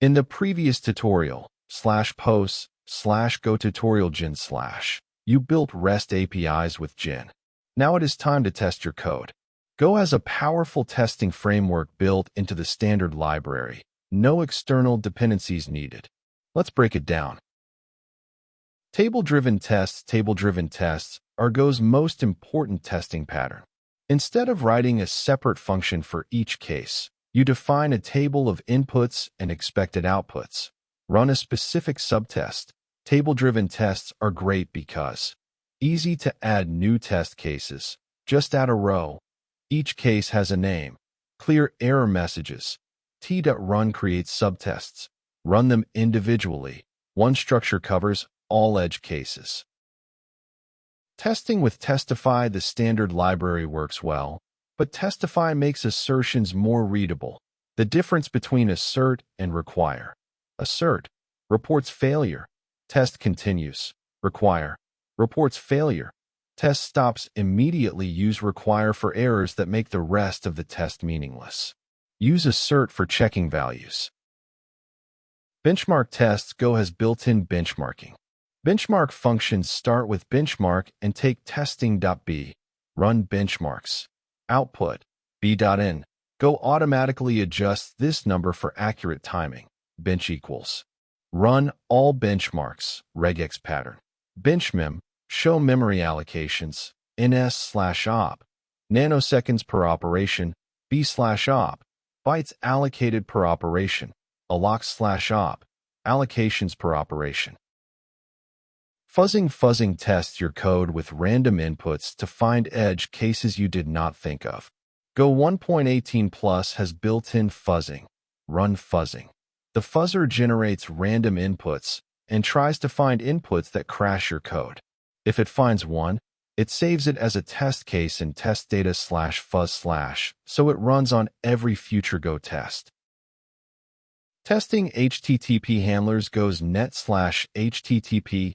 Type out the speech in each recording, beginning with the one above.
In the previous tutorial, /posts/go-tutorial-gen/, you built REST APIs with Gen. Now it is time to test your code. Go has a powerful testing framework built into the standard library. No external dependencies needed. Let's break it down. Table-driven tests are Go's most important testing pattern. Instead of writing a separate function for each case, you define a table of inputs and expected outputs. Run a specific subtest. Table-driven tests are great because easy to add new test cases. Just add a row. Each case has a name. Clear error messages. T.run creates subtests. Run them individually. One structure covers all edge cases. Testing with Testify. The standard library works well, but Testify makes assertions more readable. The difference between assert and require. Assert reports failure. Test continues. Require reports failure. Test stops immediately. Use require for errors that make the rest of the test meaningless. Use assert for checking values. Benchmark tests. Go has built-in benchmarking. Benchmark functions start with benchmark and take testing.b. Run benchmarks. Output b.in. Go automatically adjusts this number for accurate timing. Bench equals. Run all benchmarks. Regex pattern. Benchmem. Show memory allocations. ns/op. Nanoseconds per operation. b/op. Bytes allocated per operation. alloc/op. Allocations per operation. Fuzzing tests your code with random inputs to find edge cases you did not think of. Go 1.18 Plus has built-in fuzzing. Run fuzzing. The fuzzer generates random inputs and tries to find inputs that crash your code. If it finds one, it saves it as a test case in testdata/fuzz/, so it runs on every future Go test. Testing HTTP handlers. Go's net/http/test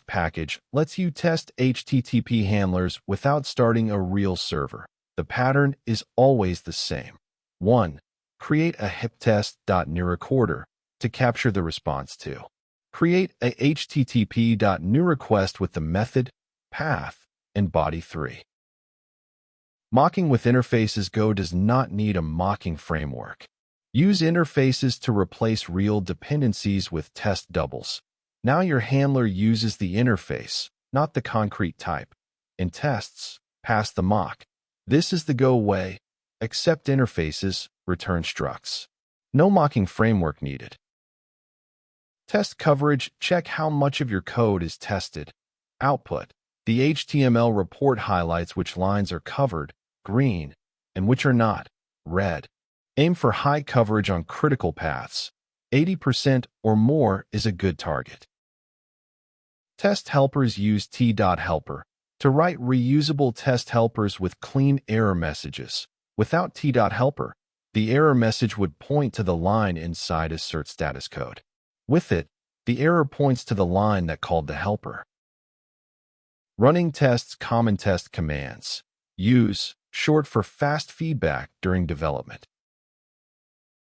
package lets you test HTTP handlers without starting a real server. The pattern is always the same. 1. Create a hiptest.newRecorder to capture the response to. Create a http.newRequest with the method, path, and body 3. Mocking with interfaces. Go does not need a mocking framework. Use interfaces to replace real dependencies with test doubles. Now your handler uses the interface, not the concrete type. In tests, pass the mock. This is the Go way. Accept interfaces, return structs. No mocking framework needed. Test coverage. Check how much of your code is tested. Output. The HTML report highlights which lines are covered, green, and which are not, red. Aim for high coverage on critical paths. 80% or more is a good target. Test helpers. Use t.helper to write reusable test helpers with clean error messages. Without t.helper, the error message would point to the line inside assert status code. With it, the error points to the line that called the helper. Running tests. Common test commands. Use, short for fast feedback during development.